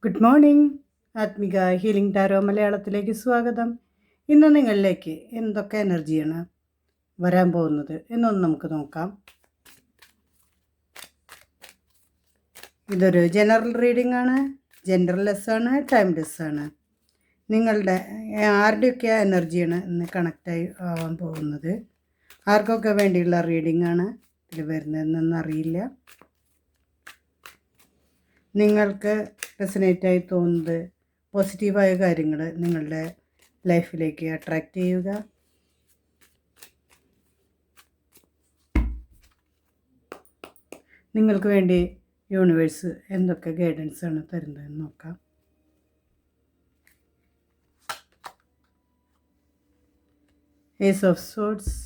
Good morning. Athmika healing tarot മലയാളത്തിലേക്ക് സ്വാഗതം. ഇന്ന് നിങ്ങളിലേക്ക് എന്തൊക്കെ എനർജിയാണ് വരാൻ പോകുന്നത് എന്നൊന്ന് നമുക്ക് നോക്കാം. ഇതൊരു ജനറൽ റീഡിംഗ് ആണ്, ജെൻഡർലെസ് ആണ്, ടൈംലെസ് ആണ്. നിങ്ങളുടെ ആരുടെയൊക്കെ എനർജിയാണ് ഇന്ന് കണക്റ്റായി ആവാൻ പോകുന്നത്, ആർക്കൊക്കെ വേണ്ടിയുള്ള റീഡിംഗ് ആണ് ഇതിൽ വരുന്നതെന്നൊന്നും അറിയില്ല. നിങ്ങൾക്ക് റെസനേറ്റായി തോന്നുന്നത് പോസിറ്റീവായ കാര്യങ്ങൾ നിങ്ങളുടെ ലൈഫിലേക്ക് അട്രാക്റ്റ് ചെയ്യുക. നിങ്ങൾക്ക് വേണ്ടി യൂണിവേഴ്സ് എന്തൊക്കെ ഗൈഡൻസ് ആണ് തരുന്നതെന്ന് നോക്കാം. Ace of swords,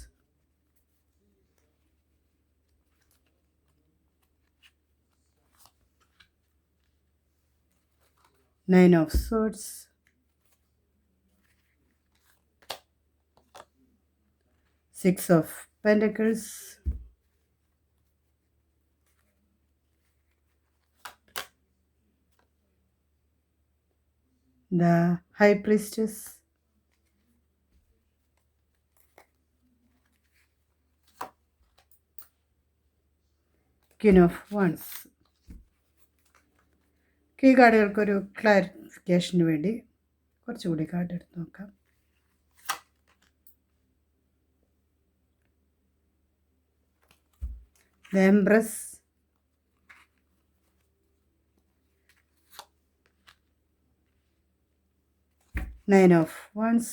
nine of swords, six of pentacles, the high priestess, queen of wands. ഈ കാർഡുകൾക്കൊരു ക്ലാരിഫിക്കേഷന് വേണ്ടി കുറച്ചുകൂടി കാർഡ് എടുത്ത് നോക്കാം. The Empress, Nine of Wands,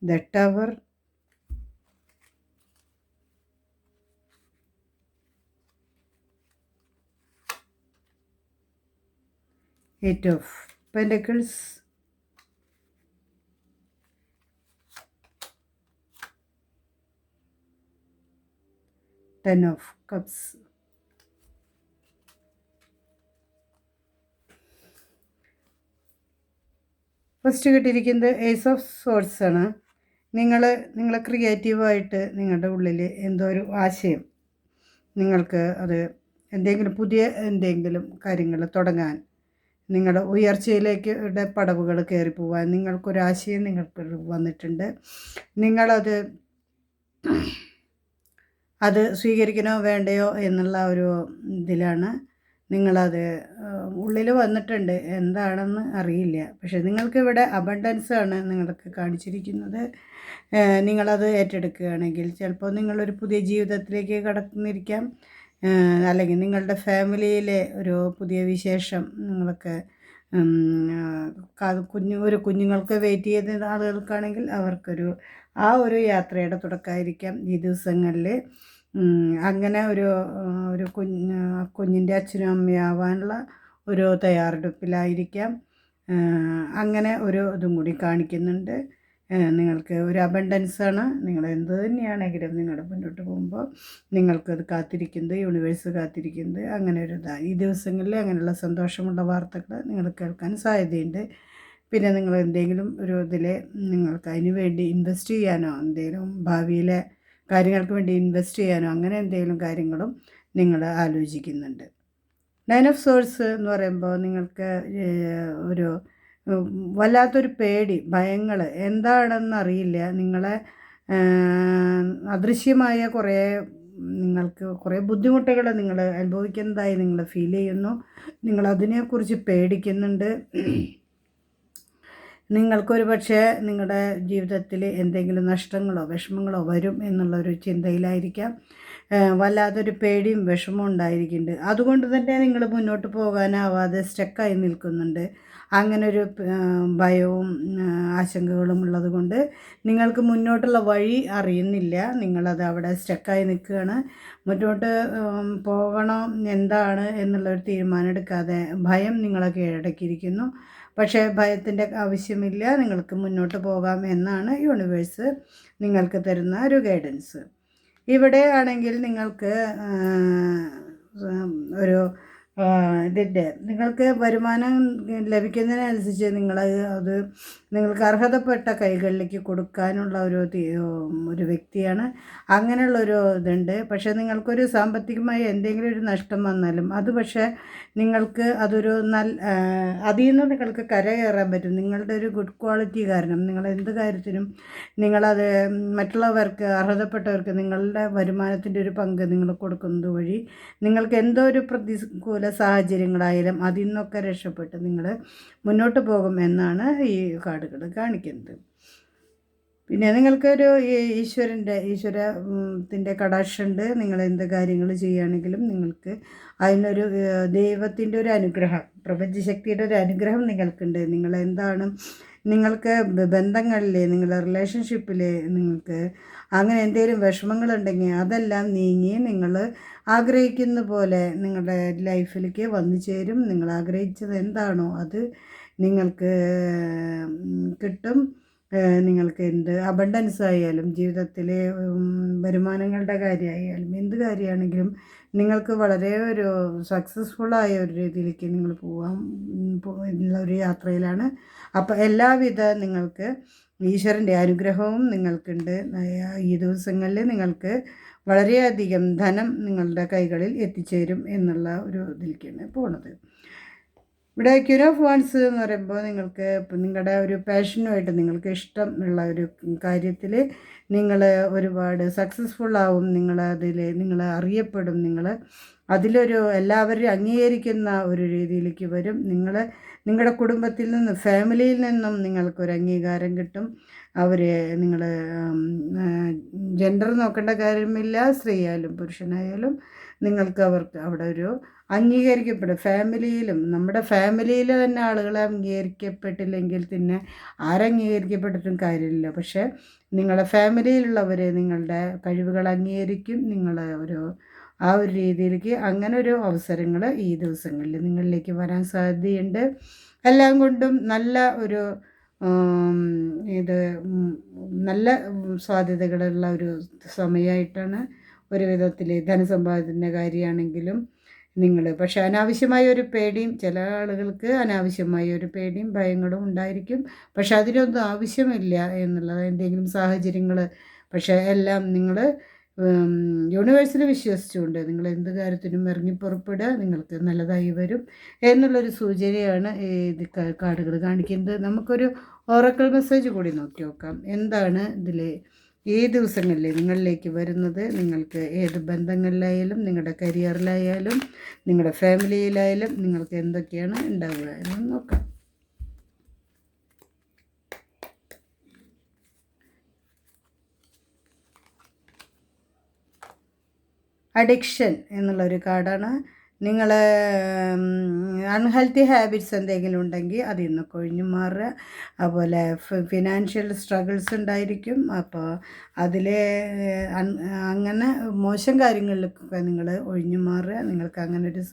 the Tower, Eight of Pentacles, Ten of Cups. First കിട്ടിയിരിക്കുന്നത് ace of swords ആണ്. നിങ്ങൾ ക്രിയേറ്റീവായിട്ട് നിങ്ങളുടെ ഉള്ളിൽ എന്തോ ഒരു ആശയം, നിങ്ങൾക്ക് അത് എന്തെങ്കിലും കാര്യങ്ങൾ തുടങ്ങാൻ, നിങ്ങളുടെ ഉയർച്ചയിലേക്ക് പടവുകൾ കയറിപ്പോവാൻ നിങ്ങൾക്കൊരാശയം നിങ്ങൾക്ക് വന്നിട്ടുണ്ട്. നിങ്ങളത് സ്വീകരിക്കണോ വേണ്ടയോ എന്നുള്ള ഒരു ഇതിലാണ്. നിങ്ങളത് ഉള്ളിൽ വന്നിട്ടുണ്ട്, എന്താണെന്ന് അറിയില്ല. പക്ഷേ നിങ്ങൾക്കിവിടെ അബണ്ടൻസ് ആണ് നിങ്ങൾക്ക് കാണിച്ചിരിക്കുന്നത്. നിങ്ങളത് ഏറ്റെടുക്കുകയാണെങ്കിൽ ചിലപ്പോൾ നിങ്ങളൊരു പുതിയ ജീവിതത്തിലേക്ക് കടന്നിരിക്കാം, അല്ലെങ്കിൽ നിങ്ങളുടെ ഫാമിലിയിലെ ഒരു പുതിയ വിശേഷം നിങ്ങൾക്ക് കുഞ്ഞുങ്ങൾക്ക് വെയിറ്റ് ചെയ്ത ആളുകൾക്കാണെങ്കിൽ അവർക്കൊരു ഒരു യാത്രയുടെ തുടക്കമായിരിക്കാം ഈ ദിവസങ്ങളിൽ. അങ്ങനെ ഒരു കുഞ്ഞിൻ്റെ അച്ഛനും അമ്മയാവാനുള്ള ഒരു തയ്യാറെടുപ്പിലായിരിക്കാം. അങ്ങനെ ഒരു ഇതും കൂടി കാണിക്കുന്നുണ്ട്. നിങ്ങൾക്ക് ഒരു അബണ്ടൻസാണ്. നിങ്ങൾ എന്ത് തന്നെയാണെങ്കിലും നിങ്ങളുടെ മുന്നോട്ട് പോകുമ്പോൾ നിങ്ങൾക്കത് കാത്തിരിക്കുന്നത്, യൂണിവേഴ്സ് കാത്തിരിക്കുന്നത് അങ്ങനെ ഒരു ഇതാണ്. ഈ ദിവസങ്ങളിൽ അങ്ങനെയുള്ള സന്തോഷമുള്ള വാർത്തകൾ നിങ്ങൾ കേൾക്കാൻ സാധ്യതയുണ്ട്. പിന്നെ നിങ്ങൾ എന്തെങ്കിലും ഒരു ഇതിൽ നിങ്ങൾക്ക് അതിന് വേണ്ടി ഇൻവെസ്റ്റ് ചെയ്യാനോ, എന്തെങ്കിലും ഭാവിയിലെ കാര്യങ്ങൾക്ക് വേണ്ടി ഇൻവെസ്റ്റ് ചെയ്യാനോ അങ്ങനെ എന്തെങ്കിലും കാര്യങ്ങളും നിങ്ങൾ ആലോചിക്കുന്നുണ്ട്. നൈൻ ഓഫ് സോഴ്സ് എന്ന് പറയുമ്പോൾ നിങ്ങൾക്ക് ഒരു വല്ലാത്തൊരു പേടി, ഭയങ്ങൾ എന്താണെന്നറിയില്ല. നിങ്ങളെ അദൃശ്യമായ നിങ്ങൾക്ക് കുറേ ബുദ്ധിമുട്ടുകൾ നിങ്ങൾ അനുഭവിക്കുന്നതായി നിങ്ങൾ ഫീൽ ചെയ്യുന്നു. നിങ്ങളതിനെക്കുറിച്ച് പേടിക്കുന്നുണ്ട്. നിങ്ങൾക്കൊരു പക്ഷേ നിങ്ങളുടെ ജീവിതത്തിൽ എന്തെങ്കിലും നഷ്ടങ്ങളോ വിഷമങ്ങളോ വരും എന്നുള്ളൊരു ചിന്തയിലായിരിക്കാം. വല്ലാത്തൊരു പേടിയും വിഷമവും ഉണ്ടായിരിക്കുന്നുണ്ട്. അതുകൊണ്ട് തന്നെ നിങ്ങൾ മുന്നോട്ട് പോകാനാവാതെ സ്റ്റക്കായി നിൽക്കുന്നുണ്ട്. അങ്ങനൊരു ഭയവും ആശങ്കകളും ഉള്ളത് കൊണ്ട് നിങ്ങൾക്ക് മുന്നോട്ടുള്ള വഴി അറിയുന്നില്ല. നിങ്ങളത് അവിടെ സ്റ്റക്കായി നിൽക്കുകയാണ്. മുന്നോട്ട് പോകണോ എന്താണ് എന്നുള്ളൊരു തീരുമാനം എടുക്കാതെ ഭയം നിങ്ങളെ കീഴടക്കിയിരിക്കുന്നു. പക്ഷേ ഭയത്തിൻ്റെ ആവശ്യമില്ല, നിങ്ങൾക്ക് മുന്നോട്ട് പോകാം എന്നാണ് യൂണിവേഴ്സ് നിങ്ങൾക്ക് തരുന്ന ഒരു ഗൈഡൻസ്. ഇവിടെ ആണെങ്കിൽ നിങ്ങൾക്ക് ഒരു ഇതിൻ്റെ നിങ്ങൾക്ക് വരുമാനം ലഭിക്കുന്നതിനനുസരിച്ച് അത് നിങ്ങൾക്ക് അർഹതപ്പെട്ട കൈകളിലേക്ക് കൊടുക്കാനുള്ള ഒരു വ്യക്തിയാണ്. അങ്ങനെയുള്ളൊരു ഇതുണ്ട്. പക്ഷേ നിങ്ങൾക്കൊരു സാമ്പത്തികമായി എന്തെങ്കിലും ഒരു നഷ്ടം വന്നാലും അത് പക്ഷേ നിങ്ങൾക്ക് അതൊരു അതിൽ നിന്ന് നിങ്ങൾക്ക് കരകയറാൻ പറ്റും. നിങ്ങളുടെ ഒരു ഗുഡ് ക്വാളിറ്റി കാരണം നിങ്ങൾ എന്ത് കാര്യത്തിനും നിങ്ങളത് മറ്റുള്ളവർക്ക് അർഹതപ്പെട്ടവർക്ക് നിങ്ങളുടെ വരുമാനത്തിൻ്റെ ഒരു പങ്ക് നിങ്ങൾ കൊടുക്കുന്നത് വഴി നിങ്ങൾക്ക് എന്തോ ഒരു പ്രതികൂല സാഹചര്യങ്ങളായാലും അതിൽ നിന്നൊക്കെ രക്ഷപ്പെട്ട് നിങ്ങൾ മുന്നോട്ട് പോകും എന്നാണ് ഈ കാർഡുകൾ കാണിക്കുന്നത്. പിന്നെ നിങ്ങൾക്കൊരു ഈശ്വരത്തിൻ്റെ കടാക്ഷമുണ്ട്. നിങ്ങൾ എന്ത് കാര്യങ്ങൾ ചെയ്യുകയാണെങ്കിലും നിങ്ങൾക്ക് അതിനൊരു ദൈവത്തിൻ്റെ ഒരു അനുഗ്രഹം, പ്രപഞ്ചശക്തിയുടെ ഒരു അനുഗ്രഹം നിങ്ങൾക്കുണ്ട്. നിങ്ങളെന്താണ് നിങ്ങൾക്ക് ബന്ധങ്ങളിൽ, നിങ്ങളുടെ റിലേഷൻഷിപ്പിൽ നിങ്ങൾക്ക് അങ്ങനെ എന്തെങ്കിലും വിഷമങ്ങളുണ്ടെങ്കിൽ അതെല്ലാം നീങ്ങി നിങ്ങൾ ആഗ്രഹിക്കുന്ന പോലെ നിങ്ങളുടെ ലൈഫിലേക്ക് വന്നു ചേരും. നിങ്ങൾ ആഗ്രഹിച്ചത് എന്താണോ അത് നിങ്ങൾക്ക് കിട്ടും. നിങ്ങൾക്ക് എന്ത് അബണ്ടൻസ് ആയാലും ജീവിതത്തിലെ വരുമാനങ്ങളുടെ കാര്യമായാലും എന്ത് കാര്യമാണെങ്കിലും നിങ്ങൾക്ക് വളരെ ഒരു സക്സസ്ഫുള്ളായ ഒരു രീതിയിലേക്ക് നിങ്ങൾ ഉള്ള ഒരു യാത്രയിലാണ്. അപ്പോൾ എല്ലാവിധ നിങ്ങൾക്ക് ഈശ്വരൻ്റെ അനുഗ്രഹവും നിങ്ങൾക്കുണ്ട്. ഈ ദിവസങ്ങളിൽ നിങ്ങൾക്ക് വളരെയധികം ധനം നിങ്ങളുടെ കൈകളിൽ എത്തിച്ചേരും എന്നുള്ള ഒരു ഇതിലേക്കാണ് പോണത്. ഇവിടെ ക്യൂർ ഓഫ് വാൻസ് എന്ന് പറയുമ്പോൾ നിങ്ങൾക്ക് നിങ്ങളുടെ ഒരു പാഷനുമായിട്ട് നിങ്ങൾക്ക് ഇഷ്ടമുള്ള ഒരു കാര്യത്തിൽ നിങ്ങൾ ഒരുപാട് സക്സസ്ഫുള്ളാവും. നിങ്ങൾ അറിയപ്പെടും. നിങ്ങൾ അതിലൊരു എല്ലാവരും അംഗീകരിക്കുന്ന ഒരു രീതിയിലേക്ക് വരും. നിങ്ങളുടെ കുടുംബത്തിൽ നിന്ന്, ഫാമിലിയിൽ നിന്നും നിങ്ങൾക്കൊരു അംഗീകാരം കിട്ടും. നിങ്ങൾ ജെൻഡർ നോക്കേണ്ട കാര്യമില്ല. സ്ത്രീയായാലും പുരുഷനായാലും അവർക്ക് അവിടെ ഒരു അംഗീകരിക്കപ്പെടും. ഫാമിലിയിലും നമ്മുടെ ഫാമിലിയിൽ തന്നെ ആളുകളെ അംഗീകരിക്കപ്പെട്ടില്ലെങ്കിൽ പിന്നെ ആരംഗീകരിക്കപ്പെട്ടിട്ടും കാര്യമില്ല. പക്ഷേ നിങ്ങളുടെ ഫാമിലിയിലുള്ളവർ നിങ്ങളുടെ കഴിവുകൾ അംഗീകരിക്കും. ആ ഒരു രീതിയിലേക്ക് അങ്ങനെ ഒരു അവസരങ്ങൾ ഈ ദിവസങ്ങളിൽ നിങ്ങളിലേക്ക് വരാൻ സാധ്യതയുണ്ട്. എല്ലാം കൊണ്ടും നല്ല ഒരു നല്ല സാധ്യതകളുള്ള ഒരു സമയമായിട്ടാണ് ഒരു വിധത്തിൽ ധനസമ്പാദത്തിൻ്റെ കാര്യമാണെങ്കിലും പക്ഷേ അനാവശ്യമായ ഒരു പേടിയും, ചില ആളുകൾക്ക് അനാവശ്യമായ ഒരു പേടിയും ഭയങ്ങളും ഉണ്ടായിരിക്കും. പക്ഷെ അതിനൊന്നും ആവശ്യമില്ല എന്നുള്ളത് എന്തെങ്കിലും സാഹചര്യങ്ങൾ. പക്ഷേ എല്ലാം നിങ്ങൾ യൂണിവേഴ്സിൽ വിശ്വസിച്ചുകൊണ്ട് നിങ്ങൾ എന്ത് കാര്യത്തിനും ഇറങ്ങി പുറപ്പെടുക, നിങ്ങൾക്ക് നല്ലതായി വരും എന്നുള്ളൊരു സൂചനയാണ് ഇത് കാർഡുകൾ കാണിക്കുന്നത്. നമുക്കൊരു ഓറക്കിൾ മെസ്സേജ് കൂടി നോക്കി നോക്കാം. എന്താണ് ഇതിൽ ഈ ദിവസങ്ങളിൽ നിങ്ങളിലേക്ക് വരുന്നത്? നിങ്ങൾക്ക് ഏത് ബന്ധങ്ങളിലായാലും, നിങ്ങളുടെ കരിയറിലായാലും, നിങ്ങളുടെ ഫാമിലിയിലായാലും നിങ്ങൾക്ക് എന്തൊക്കെയാണ് ഉണ്ടാവുക എന്ന് നോക്കാം. അഡിക്ഷൻ എന്നുള്ളൊരു കാർഡാണ്. നിങ്ങൾ അൺഹെൽത്തി ഹാബിറ്റ്സ് എന്തെങ്കിലും ഉണ്ടെങ്കിൽ അതിൽ നിന്നൊക്കെ ഒഴിഞ്ഞു മാറുക. അതുപോലെ ഫിനാൻഷ്യൽ സ്ട്രഗിൾസ് ഉണ്ടായിരിക്കും. അപ്പോൾ അതിൽ അങ്ങനെ മോശം കാര്യങ്ങളിലൊക്കെ നിങ്ങൾ ഒഴിഞ്ഞു മാറുക. നിങ്ങൾക്ക് അങ്ങനെ ഒരു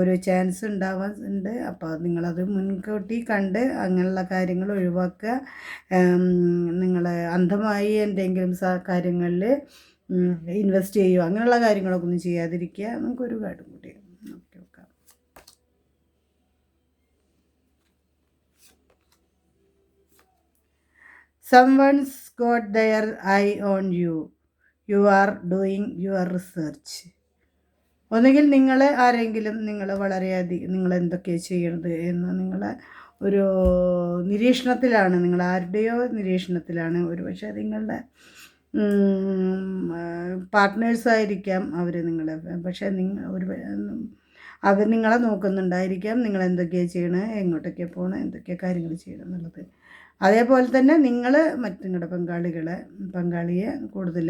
ഒരു ചാൻസ് ഉണ്ടാവാറുണ്ട്. അപ്പോൾ നിങ്ങളത് മുൻകൂട്ടി കണ്ട് അങ്ങനെയുള്ള കാര്യങ്ങൾ ഒഴിവാക്കുക. നിങ്ങൾ അന്ധമായി എന്തെങ്കിലും കാര്യങ്ങളിൽ ഇൻവെസ്റ്റ് ചെയ്യുക, അങ്ങനെയുള്ള കാര്യങ്ങളൊക്കെ ഒന്നും ചെയ്യാതിരിക്കുക. നമുക്കൊരു കാർഡും കൂടി നോക്കി നോക്കാം. Someone's got their eye on you. You are doing your research. ഒന്നുകിൽ ആരെങ്കിലും വളരെയധികം നിങ്ങൾ എന്തൊക്കെയാണ് ചെയ്യണത് എന്ന് ഒരു നിരീക്ഷണത്തിലാണ്. നിങ്ങൾ ആരുടെയോ നിരീക്ഷണത്തിലാണ്. ഒരുപക്ഷെ നിങ്ങളുടെ പാർട്ട്നേഴ്സായിരിക്കാം അവർ പക്ഷേ അവർ നിങ്ങളെ നോക്കുന്നുണ്ടായിരിക്കാം. നിങ്ങൾ എന്തൊക്കെയാണ് ചെയ്യണത്, എങ്ങോട്ടൊക്കെ പോകണം, എന്തൊക്കെ കാര്യങ്ങൾ ചെയ്യണം എന്നുള്ളത്. അതേപോലെ തന്നെ നിങ്ങളുടെ പങ്കാളിയെ കൂടുതൽ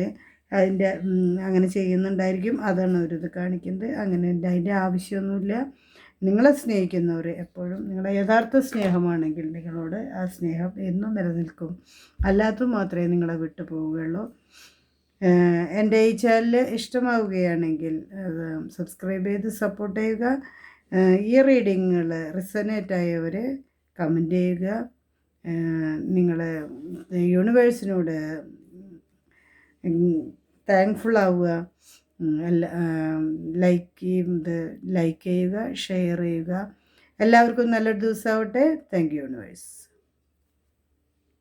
അങ്ങനെ ചെയ്യുന്നുണ്ടായിരിക്കും. അതാണ് ഇത് കാണിക്കുന്നത്. അങ്ങനെ അതിൻ്റെ ആവശ്യമൊന്നുമില്ല. നിങ്ങളെ സ്നേഹിക്കുന്നവർ എപ്പോഴും നിങ്ങളുടെ യഥാർത്ഥ സ്നേഹമാണെങ്കിൽ നിങ്ങളോട് ആ സ്നേഹം എന്നും നിലനിൽക്കും. അല്ലാത്തത് മാത്രമേ നിങ്ങളെ വിട്ടു പോവുകയുള്ളൂ. എൻ്റെ ഈ ചാനൽ ഇഷ്ടമാവുകയാണെങ്കിൽ സബ്സ്ക്രൈബ് ചെയ്ത് സപ്പോർട്ട് ചെയ്യുക. ഈ റീഡിങ്ങുകൾ റിസനേറ്റ് ആയവർ കമൻറ്റ് ചെയ്യുക. നിങ്ങൾ യൂണിവേഴ്സിനോട് താങ്ക്ഫുൾ ആവുക. എല്ലാ ലൈക്ക് ചെയ്യുക, ഷെയർ ചെയ്യുക. എല്ലാവർക്കും നല്ലൊരു ദിവസമാവട്ടെ. Thank you universe.